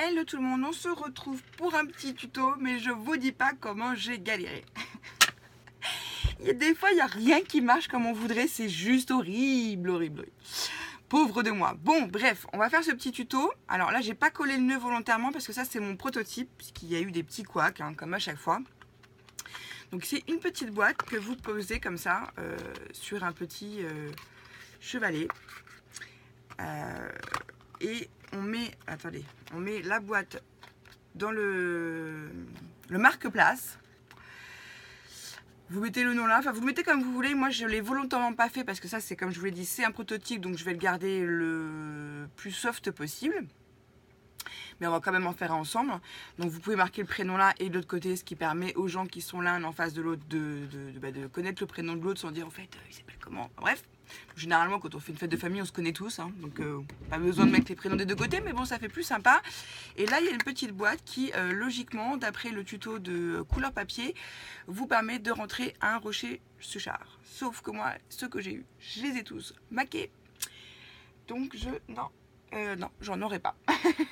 Hello tout le monde, on se retrouve pour un petit tuto, mais je vous dis pas comment j'ai galéré. Des fois, il n'y a rien qui marche comme on voudrait, c'est juste horrible, horrible. Pauvre de moi. Bon, bref, on va faire ce petit tuto. Alors là, j'ai pas collé le nœud volontairement parce que ça, c'est mon prototype, puisqu'il y a eu des petits couacs, hein, comme à chaque fois. Donc c'est une petite boîte que vous posez comme ça, sur un petit chevalet. Et on met, attendez, on met la boîte dans le marque-place. Vous mettez le nom là, enfin vous le mettez comme vous voulez. Moi je l'ai volontairement pas fait parce que ça c'est comme je vous l'ai dit, c'est un prototype, donc je vais le garder le plus soft possible. Mais on va quand même en faire un ensemble. Donc vous pouvez marquer le prénom là et de l'autre côté, ce qui permet aux gens qui sont l'un en face de l'autre de connaître le prénom de l'autre sans dire en fait il s'appelle comment. Bref. Généralement quand on fait une fête de famille on se connaît tous, hein, donc pas besoin de mettre les prénoms des deux côtés, mais bon ça fait plus sympa. Et là il y a une petite boîte qui logiquement d'après le tuto de couleur papier vous permet de rentrer un rocher Suchard. Sauf que moi ceux que j'ai eu je les ai tous maqués, donc non j'en aurais pas.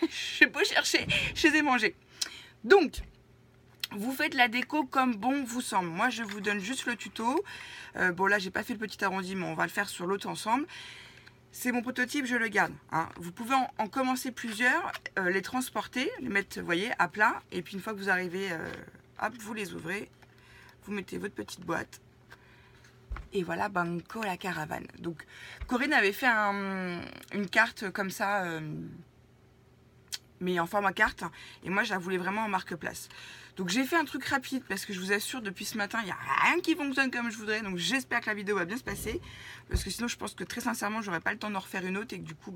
Je peux chercher, je les ai mangés. Donc vous faites la déco comme bon vous semble. Moi je vous donne juste le tuto. Bon là j'ai pas fait le petit arrondissement, on va le faire sur l'autre ensemble. C'est mon prototype, je le garde, hein. Vous pouvez en commencer plusieurs, les transporter, les mettre, vous voyez, à plat. Et puis une fois que vous arrivez, hop, vous les ouvrez, vous mettez votre petite boîte. Et voilà, banco la caravane. Donc Corinne avait fait une carte comme ça, mais en format carte. Et moi je la voulais vraiment en marque-place. Donc j'ai fait un truc rapide parce que je vous assure depuis ce matin il n'y a rien qui fonctionne comme je voudrais, donc j'espère que la vidéo va bien se passer parce que sinon je pense que très sincèrement j'aurais pas le temps d'en refaire une autre et que du coup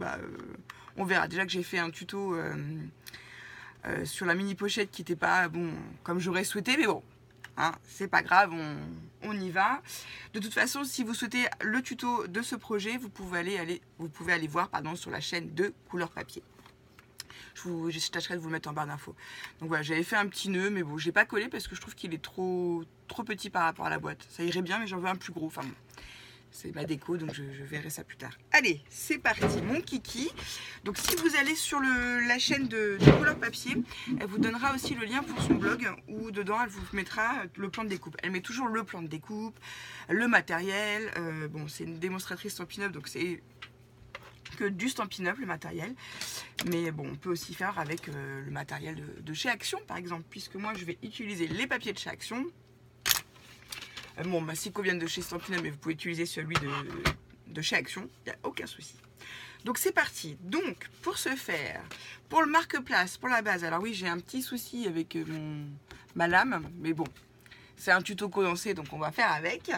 on verra. Déjà que j'ai fait un tuto sur la mini pochette qui n'était pas bon comme j'aurais souhaité, mais bon hein, c'est pas grave, on y va. De toute façon si vous souhaitez le tuto de ce projet vous pouvez aller voir sur la chaîne de Couleur Papier. Je tâcherai de vous le mettre en barre d'infos. Donc voilà, j'avais fait un petit nœud, mais bon, je l'ai pas collé parce que je trouve qu'il est trop petit par rapport à la boîte. Ça irait bien, mais j'en veux un plus gros. Enfin bon, c'est ma déco, donc je verrai ça plus tard. Allez, c'est parti, mon kiki. Donc si vous allez sur la chaîne de Couleur Papier, elle vous donnera aussi le lien pour son blog, où dedans elle vous mettra le plan de découpe. Elle met toujours le plan de découpe, le matériel. Bon, c'est une démonstratrice Stampin' Up, donc c'est que du Stampin' Up le matériel, mais bon on peut aussi faire avec le matériel de chez Action par exemple, puisque moi je vais utiliser les papiers de chez Action. Mon massicot vient de chez Stampin' Up, mais vous pouvez utiliser celui de chez Action, il n'y a aucun souci. Donc c'est parti. Donc pour ce faire, pour le marque-place, pour la base, alors oui j'ai un petit souci avec ma lame, mais bon c'est un tuto condensé donc on va faire avec.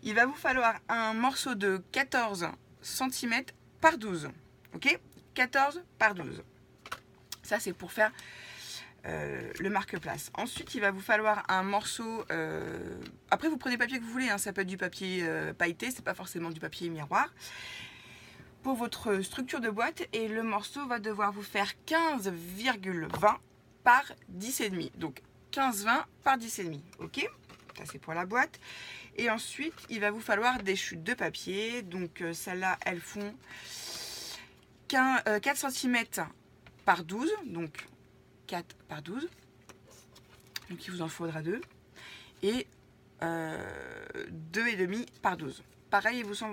Il va vous falloir un morceau de 14 cm par 12, ok, 14 par 12. Ça c'est pour faire le marque-place. Ensuite il va vous falloir un morceau, après vous prenez le papier que vous voulez, hein, ça peut être du papier pailleté, c'est pas forcément du papier miroir, pour votre structure de boîte, et le morceau va devoir vous faire 15,20 par 10,5, donc 15,20 par 10,5, ok, ça c'est pour la boîte. Et ensuite, il va vous falloir des chutes de papier. Donc celles-là, elles font 4 cm par 12. Donc 4 par 12. Donc il vous en faudra 2. Et 2,5 par 12. Pareil, il vous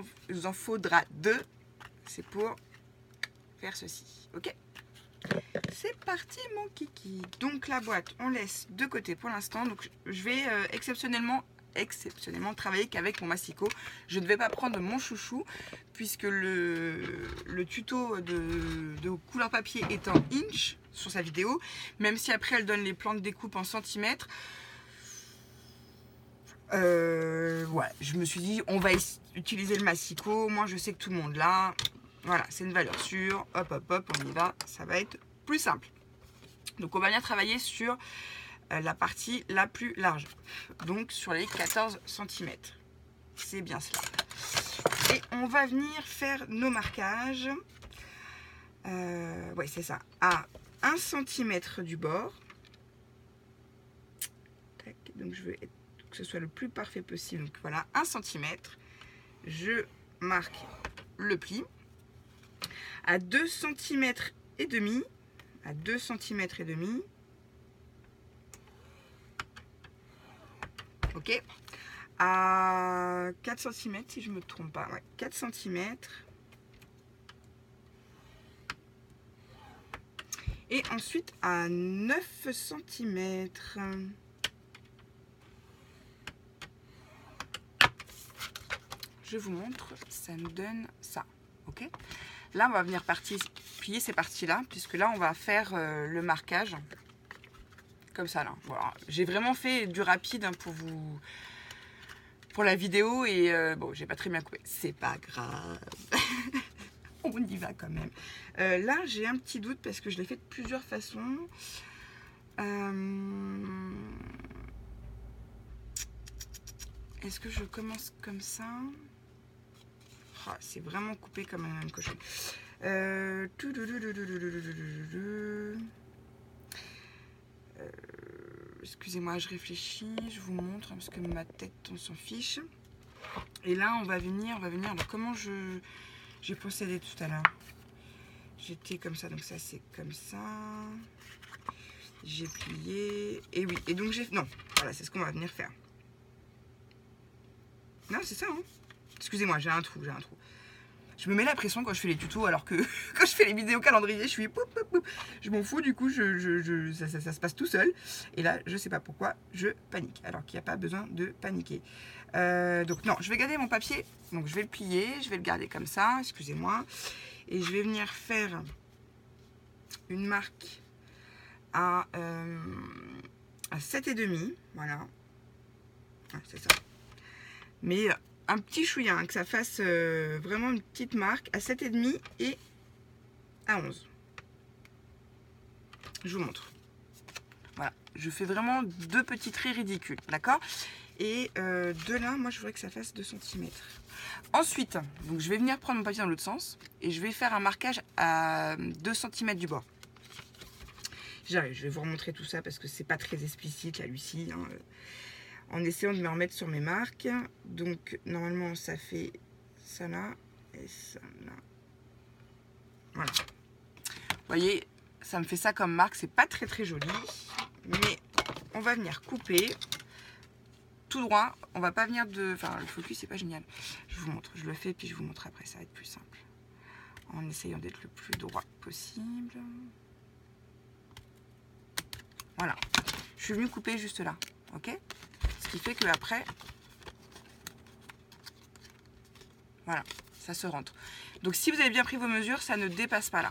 en faudra 2. C'est pour faire ceci. Ok ? C'est parti mon kiki. Donc la boîte, on laisse de côté pour l'instant. Donc je vais exceptionnellement travailler qu'avec mon massicot. Je ne vais pas prendre mon chouchou puisque le tuto de Couleur Papier est en inch sur sa vidéo, même si après elle donne les plans de découpe en centimètres. Ouais, je me suis dit on va utiliser le massicot. Moi je sais que tout le monde l'a. Voilà, c'est une valeur sûre. Hop hop hop, on y va, ça va être plus simple. Donc on va bien travailler sur la partie la plus large, donc sur les 14 cm. C'est bien cela. Et on va venir faire nos marquages. Ouais, c'est ça. À 1 cm du bord. Tac, donc je veux que ce soit le plus parfait possible. Donc voilà, 1 cm. Je marque le pli. À 2 cm et demi. à 2 cm et demi. Ok. À 4 cm si je me trompe pas. Ouais, 4 cm. Et ensuite à 9 cm. Je vous montre, ça nous donne ça. Ok. Là, on va venir plier ces parties-là, puisque là, on va faire le marquage. Comme ça, là. Voilà. J'ai vraiment fait du rapide hein, pour la vidéo et bon, j'ai pas très bien coupé. C'est pas grave. On y va quand même. Là, j'ai un petit doute parce que je l'ai fait de plusieurs façons. Est-ce que je commence comme ça? Oh, c'est vraiment coupé comme un cochon. Excusez-moi, je réfléchis, je vous montre parce que ma tête, on s'en fiche. Et là, on va venir. Alors, comment j'ai procédé tout à l'heure? J'étais comme ça, donc ça c'est comme ça. J'ai plié. Et oui, et donc non, voilà, c'est ce qu'on va venir faire. Non, c'est ça, hein. Excusez-moi, j'ai un trou. Je me mets la pression quand je fais les tutos, alors que quand je fais les vidéos calendrier, je suis poup. Je m'en fous, du coup, ça se passe tout seul. Et là, je sais pas pourquoi, je panique, alors qu'il n'y a pas besoin de paniquer. Donc non, je vais garder mon papier. Donc je vais le plier, je vais le garder comme ça, excusez-moi. Et je vais venir faire une marque à 7,5. Voilà. Ah, c'est ça. Mais un petit chouïa, hein, que ça fasse vraiment une petite marque à 7,5 et à 11. Je vous montre. Voilà, je fais vraiment 2 petits traits ridicules, d'accord? Et de là, moi je voudrais que ça fasse 2 cm. Ensuite, donc je vais venir prendre mon papier dans l'autre sens et je vais faire un marquage à 2 cm du bord. J'arrive, je vais vous remontrer tout ça parce que c'est pas très explicite là, Lucie. Hein, en essayant de me remettre sur mes marques. Donc normalement ça fait ça là et ça là. Voilà. Vous voyez, ça me fait ça comme marque. C'est pas très joli, mais on va venir couper tout droit. On va pas venir de... Enfin, le focus c'est pas génial. Je vous montre, je le fais puis je vous montre après. Ça va être plus simple. En essayant d'être le plus droit possible. Voilà. Je suis venue couper juste là, ok? Ce qui fait que après, voilà, ça se rentre. Donc si vous avez bien pris vos mesures, ça ne dépasse pas là.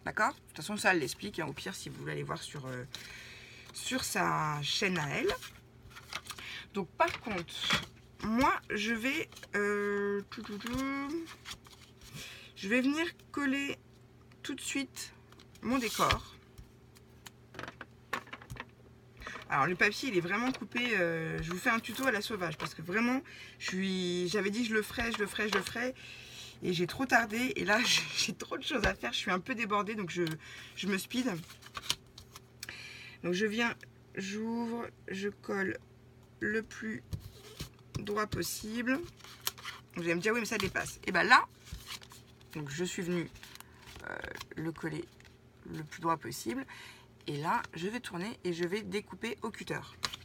D'accord? De toute façon, ça elle l'explique. Hein, au pire, si vous voulez aller voir sur sa chaîne à elle. Donc par contre, moi, je vais venir coller tout de suite mon décor. Alors le papier il est vraiment coupé, je vous fais un tuto à la sauvage parce que vraiment j'avais dit je le ferai et j'ai trop tardé et là j'ai trop de choses à faire, je suis un peu débordée donc je me speed. Donc je viens, j'ouvre, je colle le plus droit possible. Vous allez me dire oui mais ça dépasse. Et bien là, donc je suis venue le coller le plus droit possible. Et là, je vais tourner et je vais découper au cutter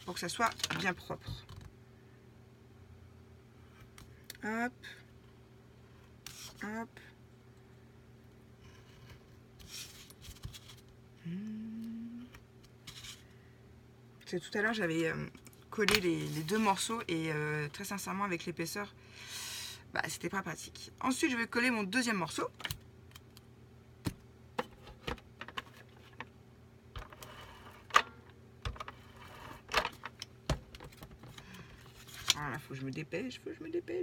pour que ça soit bien propre. Hop. Hop. C'est tout à l'heure, j'avais collé les 2 morceaux et très sincèrement, avec l'épaisseur, bah, c'était pas pratique. Ensuite, je vais coller mon deuxième morceau. Voilà, faut que je me dépêche,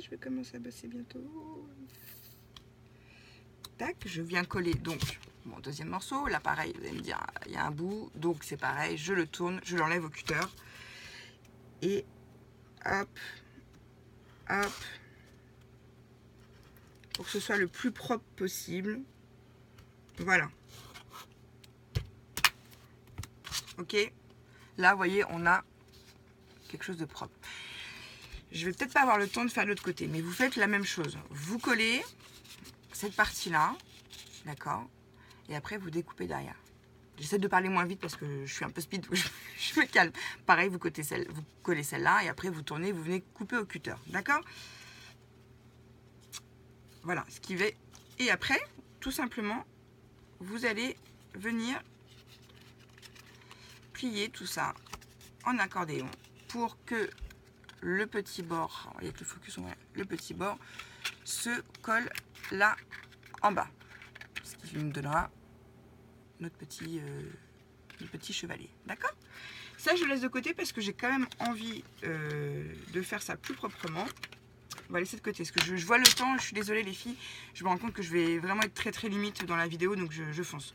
je vais commencer à bosser bientôt. Tac, je viens coller donc mon deuxième morceau. Là pareil, vous allez me dire, il y a un bout, donc c'est pareil, je le tourne, je l'enlève au cutter. Et hop, hop, pour que ce soit le plus propre possible. Voilà. Ok, là vous voyez, on a quelque chose de propre. Je vais peut-être pas avoir le temps de faire de l'autre côté, mais vous faites la même chose. Vous collez cette partie-là, d'accord? Et après, vous découpez derrière. J'essaie de parler moins vite parce que je suis un peu speed, je me calme. Pareil, vous collez celle-là et après vous tournez, vous venez couper au cutter. D'accord? Voilà, ce qui va. Et après, tout simplement, vous allez venir plier tout ça en accordéon pour que le petit bord, avec le focus, le petit bord se colle là en bas. Ce qui nous donnera notre petit chevalet. D'accord? Ça, je laisse de côté parce que j'ai quand même envie de faire ça plus proprement. On va laisser de côté parce que je vois le temps. Je suis désolée les filles. Je me rends compte que je vais vraiment être très très limite dans la vidéo, donc je fonce.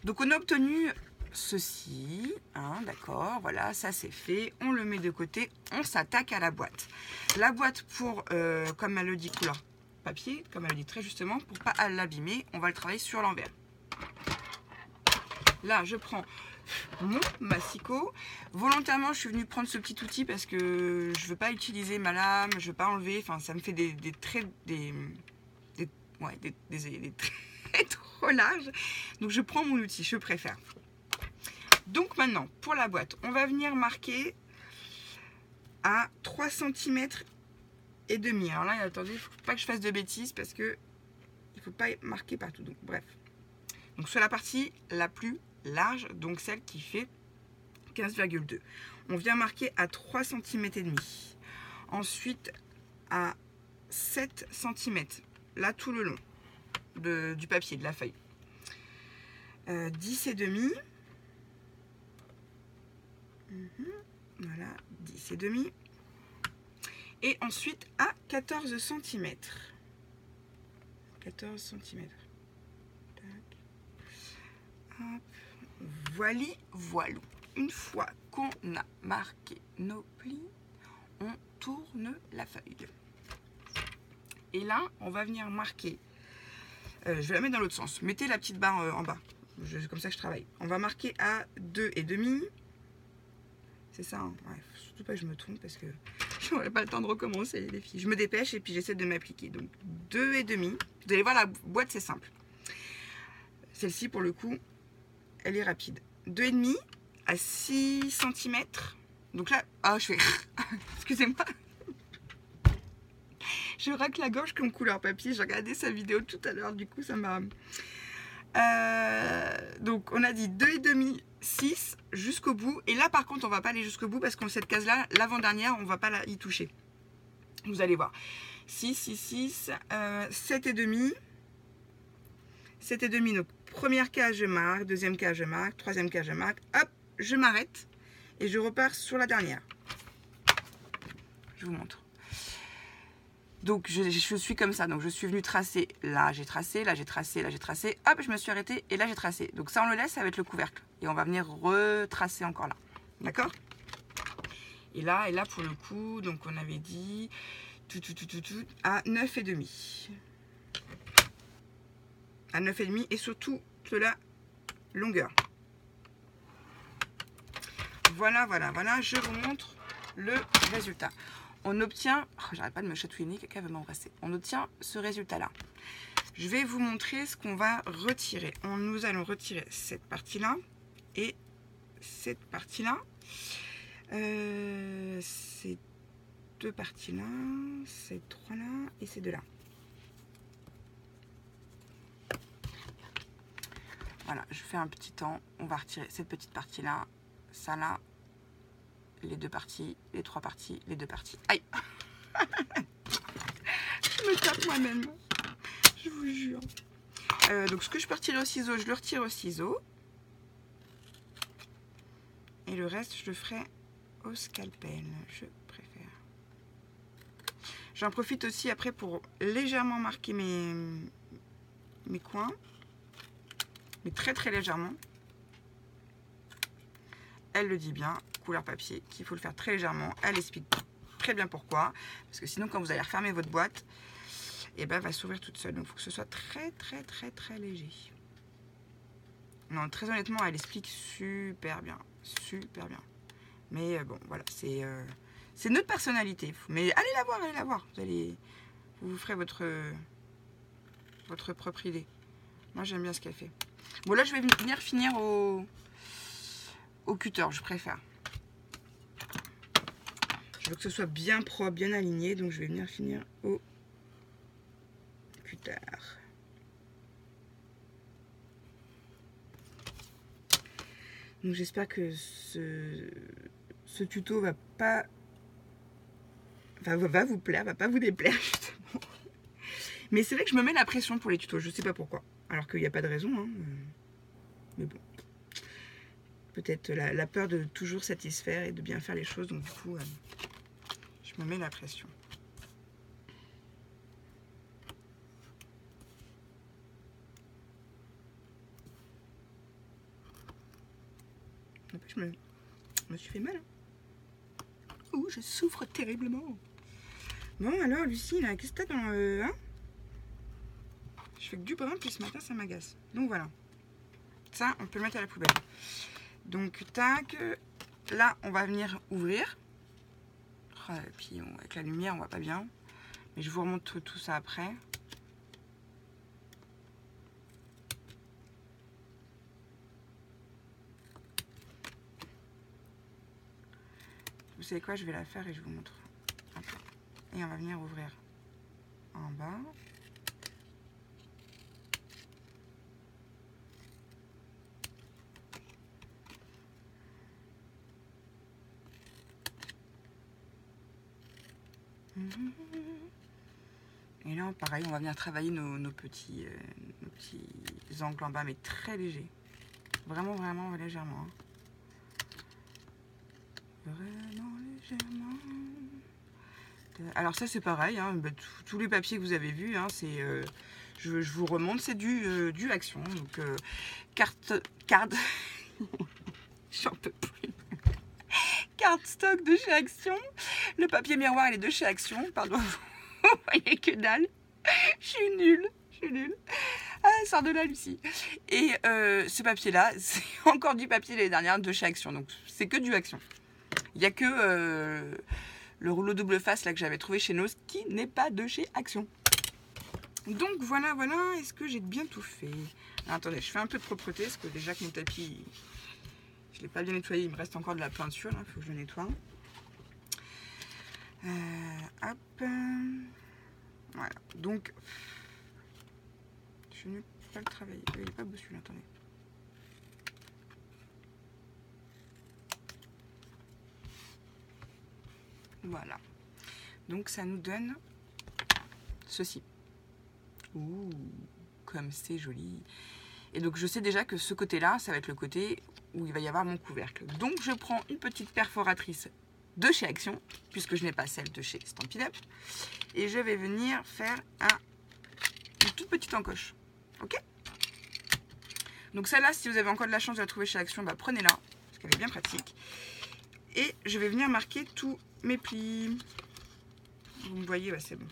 Donc on a obtenu ceci, hein, d'accord, voilà, ça c'est fait. On le met de côté. On s'attaque à la boîte. La boîte pour, comme elle le dit, couleur papier, comme elle le dit très justement, pour pas l'abîmer, on va le travailler sur l'envers. Là, je prends mon massicot. Volontairement, je suis venue prendre ce petit outil parce que je veux pas utiliser ma lame, je veux pas enlever. Enfin, ça me fait des traits, des traits trop larges. Donc, je prends mon outil, je préfère. Donc, maintenant, pour la boîte, on va venir marquer à 3 cm et demi. Alors là, attendez, il ne faut pas que je fasse de bêtises parce que il faut pas marquer partout. Donc, bref. Donc, sur la partie la plus large, donc celle qui fait 15,2. On vient marquer à 3 cm et demi. Ensuite à 7 cm. Là tout le long du papier, de la feuille. 10 et demi. Voilà, 10 et demi. Et ensuite à 14 cm. 14 cm. Hop. Voilou. Une fois qu'on a marqué nos plis, on tourne la feuille. Et là, on va venir marquer. Je vais la mettre dans l'autre sens. Mettez la petite barre en bas. Comme ça que je travaille. On va marquer à 2 et demi. C'est ça, hein. Ouais, surtout pas que je me trompe parce que je n'aurai pas le temps de recommencer les filles. Je me dépêche et puis j'essaie de m'appliquer. Donc 2 et demi. Vous allez voir, la boîte c'est simple. Celle-ci pour le coup, elle est rapide. 2 et demi à 6 cm. Donc là, je fais excusez-moi. Je racle la gorge comme couleur papier. J'ai regardé sa vidéo tout à l'heure, du coup ça m'a. Donc on a dit 2 et demi, 6 jusqu'au bout. Et là par contre on va pas aller jusqu'au bout parce que cette case là, l'avant-dernière, on va pas y toucher. Vous allez voir. 6, 7 et demi. 7 et demi, donc première case je marque, deuxième case je marque, troisième case je marque, hop, je m'arrête et je repars sur la dernière. Je vous montre. Donc je suis comme ça, donc je suis venue tracer, là j'ai tracé, là j'ai tracé, là j'ai tracé, hop je me suis arrêtée et là j'ai tracé. Donc ça on le laisse, ça va être le couvercle et on va venir retracer encore là, d'accord? Et là pour le coup, donc on avait dit tout à 9 et demi. À 9 et demi et surtout de la longueur. Voilà, je vous montre le résultat. On obtient, j'arrête pas de me chatouiller, quelqu'un veut m'embrasser. On obtient ce résultat-là. Je vais vous montrer ce qu'on va retirer. Nous allons retirer cette partie-là et cette partie-là. Ces deux parties-là, ces trois-là et ces deux-là. Voilà, je fais un petit temps. On va retirer cette petite partie-là, ça là, les deux parties, les trois parties, les deux parties. Aïe. Je me tape moi-même. Je vous jure. Donc ce que je peux retirer au ciseau, je le retire au ciseau. Et le reste, je le ferai au scalpel. Je préfère. J'en profite aussi après pour légèrement marquer mes coins. Mais très très légèrement. Elle le dit bien, couleur papier, qu'il faut le faire très légèrement. Elle explique très bien pourquoi. Parce que sinon, quand vous allez refermer votre boîte, et ben, elle va s'ouvrir toute seule. Donc, il faut que ce soit très très très très léger. Non, très honnêtement, elle explique super bien. Super bien. Mais bon, voilà, c'est notre personnalité. Mais allez la voir, allez la voir. Vous ferez votre propre idée. Moi, j'aime bien ce qu'elle fait. Bon là je vais venir finir au cutter, je préfère. Je veux que ce soit bien propre, bien aligné, donc je vais venir finir au cutter. Donc j'espère que ce tuto va pas... Enfin, va vous plaire, va pas vous déplaire justement. Mais c'est vrai que je me mets la pression pour les tutos, je sais pas pourquoi. Alors qu'il n'y a pas de raison, hein. Mais bon. Peut-être la peur de toujours satisfaire et de bien faire les choses, donc du coup, je me mets la pression. Je me suis fait mal. Ouh, je souffre terriblement. Bon, alors, Lucie, là, qu'est-ce que t'as dans le... Hein, je fais que du brun, puis ce matin, ça m'agace. Donc, voilà. Ça, on peut le mettre à la poubelle. Donc, tac. Là, on va venir ouvrir. Oh, et puis, avec la lumière, on voit pas bien. Mais je vous remontre tout ça après. Vous savez quoi, je vais la faire et je vous montre après. Et on va venir ouvrir en bas. Et là, pareil, on va venir travailler nos petits angles en bas, mais très légers. Vraiment, vraiment légèrement. Hein. Vraiment légèrement. Alors ça, c'est pareil. Hein, bah, tous les papiers que vous avez vus, hein, c'est, je vous remonte, c'est du Action. Donc, carte... J'en peux plus. Cardstock de chez Action. Le papier miroir, il est de chez Action. Pardon, vous voyez que dalle. Je suis nulle. Ah, sort de là, Lucie. Et ce papier-là, c'est encore du papier l'année dernière de chez Action. Donc, c'est que du Action. Il n'y a que le rouleau double face là que j'avais trouvé chez Nose qui n'est pas de chez Action. Donc, voilà. Est-ce que j'ai bien tout fait? Alors, attendez, je fais un peu de propreté parce que déjà que mon tapis, je ne l'ai pas bien nettoyé. Il me reste encore de la peinture. Il faut que je le nettoie. Hop. Voilà. Donc... je ne peux pas le travailler. Il n'est pas beau celui-là, attendez. Voilà. Donc ça nous donne ceci. Ouh, comme c'est joli. Et donc je sais déjà que ce côté-là, ça va être le côté où il va y avoir mon couvercle. Donc je prends une petite perforatrice de chez Action, puisque je n'ai pas celle de chez Stampin' Up. Et je vais venir faire une toute petite encoche. Ok? Donc celle-là, si vous avez encore de la chance de la trouver chez Action, bah prenez-la, parce qu'elle est bien pratique. Et je vais venir marquer tous mes plis. Vous me voyez, ouais, c'est bon.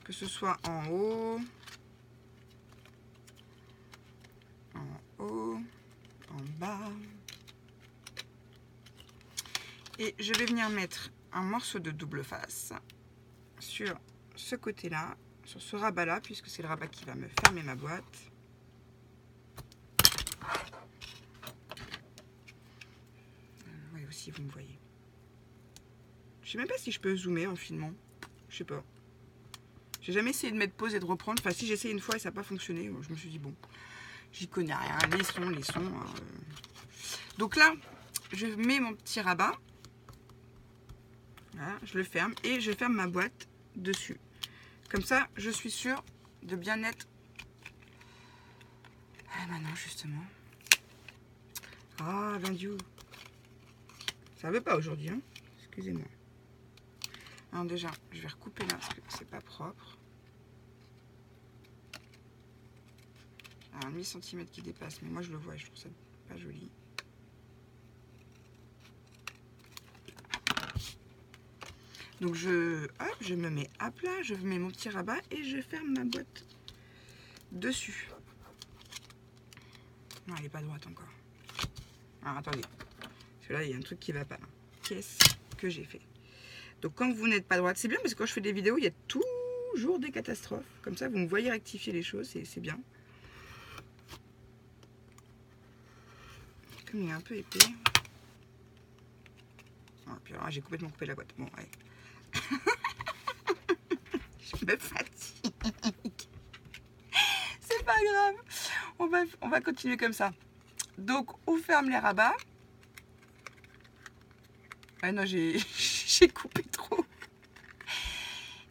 Que ce soit en haut, en bas. Et je vais venir mettre un morceau de double face sur ce côté-là, sur ce rabat-là, puisque c'est le rabat qui va me fermer ma boîte. Oui, aussi, vous me voyez. Je sais même pas si je peux zoomer en filmant. Je sais pas. J'ai jamais essayé de mettre pause et de reprendre. Enfin, si j'ai essayé une fois et ça n'a pas fonctionné, je me suis dit, bon, j'y connais rien. Les sons. Hein, Donc là, je mets mon petit rabat. Voilà, je le ferme et je ferme ma boîte dessus. Comme ça, je suis sûre de bien être... Ah, maintenant, justement. Ah, ben Dieu. Ça veut pas aujourd'hui, hein. Excusez-moi. Alors déjà, je vais recouper là parce que c'est pas propre. Un demi-centimètre qui dépasse, mais moi je le vois et je trouve ça pas joli. Donc je me mets à plat, je mets mon petit rabat et je ferme ma boîte dessus. Non, elle n'est pas droite encore. Alors attendez, parce que là il y a un truc qui va pas. Qu'est-ce que j'ai fait? Donc quand vous n'êtes pas droite, c'est bien parce que quand je fais des vidéos, il y a toujours des catastrophes. Comme ça, vous me voyez rectifier les choses, c'est bien. comme il est un peu épais. Ah, puis alors j'ai complètement coupé la boîte. Bon, allez. Je me fatigue. C'est pas grave. On va continuer comme ça. Donc, on ferme les rabats. Ah non, j'ai coupé trop.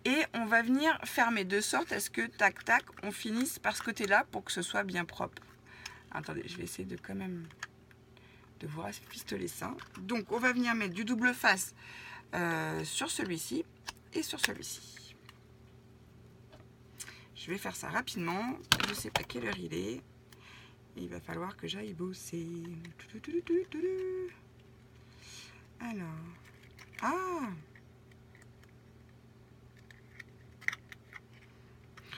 Et on va venir fermer de sorte à ce que, tac, tac, on finisse par ce côté-là pour que ce soit bien propre. Attendez, je vais essayer de quand même de vous rafistoler ça. Donc, on va venir mettre du double face sur celui-ci et sur celui-ci. Je vais faire ça rapidement. Je ne sais pas quelle heure il est. Il va falloir que j'aille bosser. Alors. Ah!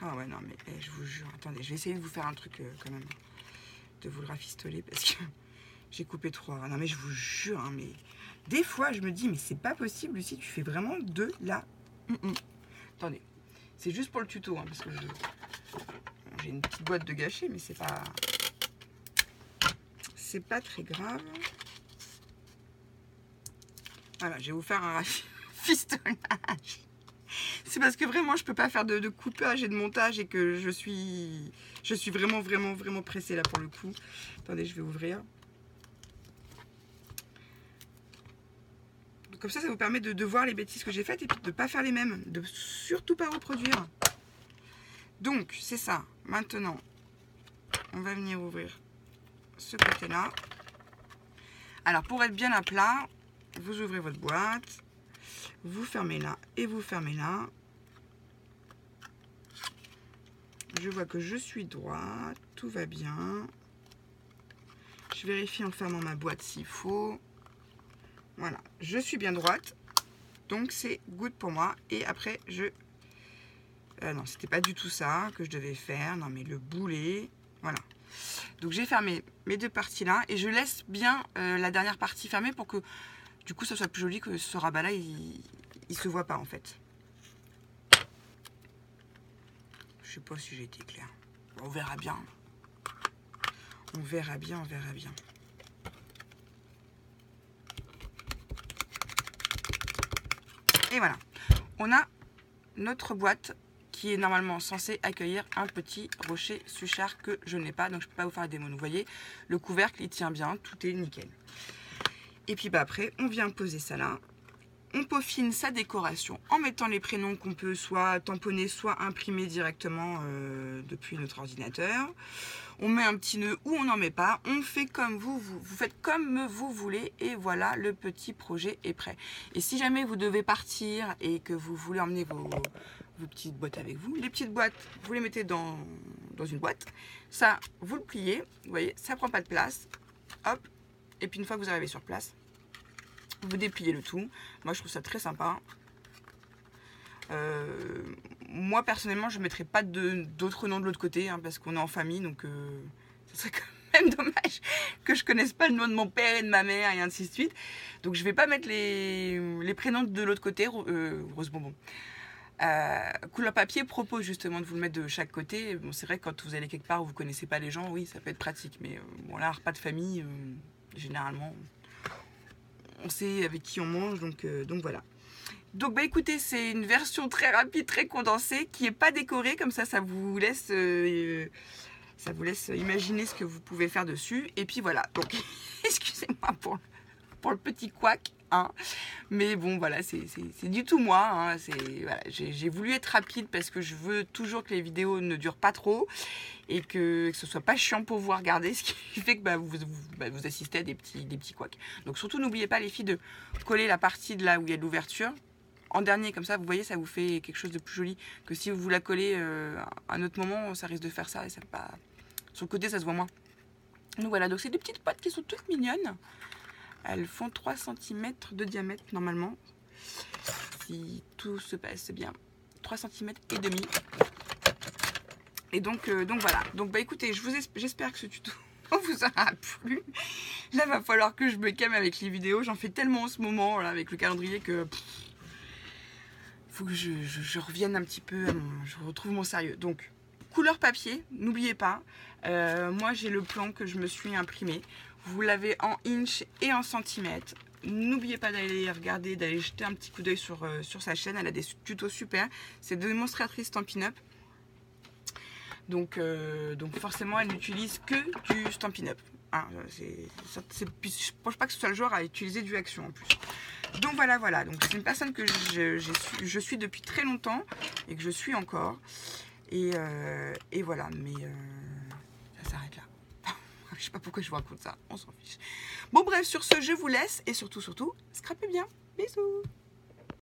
Ah ouais, non, mais je vous jure. Attendez, je vais essayer de vous faire un truc quand même. De vous le rafistoler parce que j'ai coupé trop. Non, mais je vous jure, hein, mais des fois, je me dis, mais c'est pas possible, Lucie, tu fais vraiment de la. Attendez, c'est juste pour le tuto, hein, parce que j'ai une petite boîte de gâchis, mais c'est pas très grave. Voilà, je vais vous faire un rafistolage. C'est parce que vraiment je peux pas faire de coupage et de montage et que je suis vraiment pressée là pour le coup. Attendez, je vais ouvrir. Donc, comme ça vous permet de voir les bêtises que j'ai faites et puis de ne pas faire les mêmes, de surtout pas reproduire. Donc c'est ça. Maintenant, on va venir ouvrir ce côté-là. Alors pour être bien à plat, vous ouvrez votre boîte, vous fermez là et vous fermez là. Je vois que je suis droite, tout va bien. Je vérifie en fermant ma boîte s'il faut. Voilà, je suis bien droite, donc c'est good pour moi. Et après, non, c'était pas du tout ça que je devais faire. Non, mais le boulet, voilà. Donc j'ai fermé mes deux parties là et je laisse bien la dernière partie fermée pour que du coup ça soit plus joli, que ce rabat là il se voit pas en fait. Je sais pas si j'ai été claire. On verra bien. On verra bien. Et voilà. On a notre boîte qui est normalement censée accueillir un petit rocher Suchard que je n'ai pas. Donc je ne peux pas vous faire la démo. Vous voyez, le couvercle il tient bien. Tout est nickel. Et puis bah, après, on vient poser ça là. On peaufine sa décoration en mettant les prénoms qu'on peut soit tamponner, soit imprimer directement depuis notre ordinateur. On met un petit nœud ou on n'en met pas. On fait comme vous faites comme vous voulez et voilà, le petit projet est prêt. Et si jamais vous devez partir et que vous voulez emmener vos petites boîtes avec vous, les petites boîtes, vous les mettez dans une boîte. Ça, vous le pliez. Vous voyez, ça prend pas de place. Hop. Et puis une fois que vous arrivez sur place, vous dépliez le tout. Moi, je trouve ça très sympa. Moi, personnellement, je ne mettrai pas d'autres noms de l'autre côté, hein, parce qu'on est en famille, donc ce serait quand même dommage que je ne connaisse pas le nom de mon père et de ma mère, et ainsi de suite. Donc, je ne vais pas mettre les prénoms de l'autre côté. Rose Bonbon. Couleur Papier propose justement de vous le mettre de chaque côté. Bon, c'est vrai que quand vous allez quelque part où vous ne connaissez pas les gens, oui, ça peut être pratique. Mais bon, là, repas de famille, généralement... on sait avec qui on mange, donc voilà. Donc bah écoutez, c'est une version très rapide, très condensée, qui n'est pas décorée, comme ça vous laisse imaginer ce que vous pouvez faire dessus. Et puis voilà, donc excusez-moi pour le petit couac, hein. Mais bon voilà, c'est du tout moi, hein. Voilà, j'ai voulu être rapide parce que je veux toujours que les vidéos ne durent pas trop et que ce soit pas chiant pour vous regarder, ce qui fait que vous assistez à des petits couacs. Donc surtout n'oubliez pas les filles de coller la partie de là où il y a de l'ouverture en dernier, comme ça vous voyez, ça vous fait quelque chose de plus joli que si vous la collez à un autre moment, ça risque de faire ça et ça pas... sur le côté ça se voit moins. Donc voilà, donc c'est des petites boîtes qui sont toutes mignonnes. Elles font 3 cm de diamètre normalement, si tout se passe bien. 3 cm et demi. Et donc voilà. Donc bah écoutez, j'espère que ce tuto vous aura plu. Là, va falloir que je me calme avec les vidéos. J'en fais tellement en ce moment là, avec le calendrier que faut que je revienne un petit peu, je retrouve mon sérieux. Donc couleur papier, n'oubliez pas. Moi j'ai le plan que je me suis imprimé. Vous l'avez en inch et en centimètres. N'oubliez pas d'aller regarder, d'aller jeter un petit coup d'œil sur sa chaîne. Elle a des tutos super. C'est démonstratrice Stampin' Up. Donc forcément, elle n'utilise que du Stampin' Up. Hein, je pense pas que ce soit le genre à utiliser du Action en plus. Donc voilà. Donc c'est une personne que je suis depuis très longtemps et que je suis encore. Et voilà, mais ça s'arrête là. Je sais pas pourquoi je vous raconte ça, on s'en fiche. Bon bref, sur ce, je vous laisse et surtout, scrapez bien. Bisous.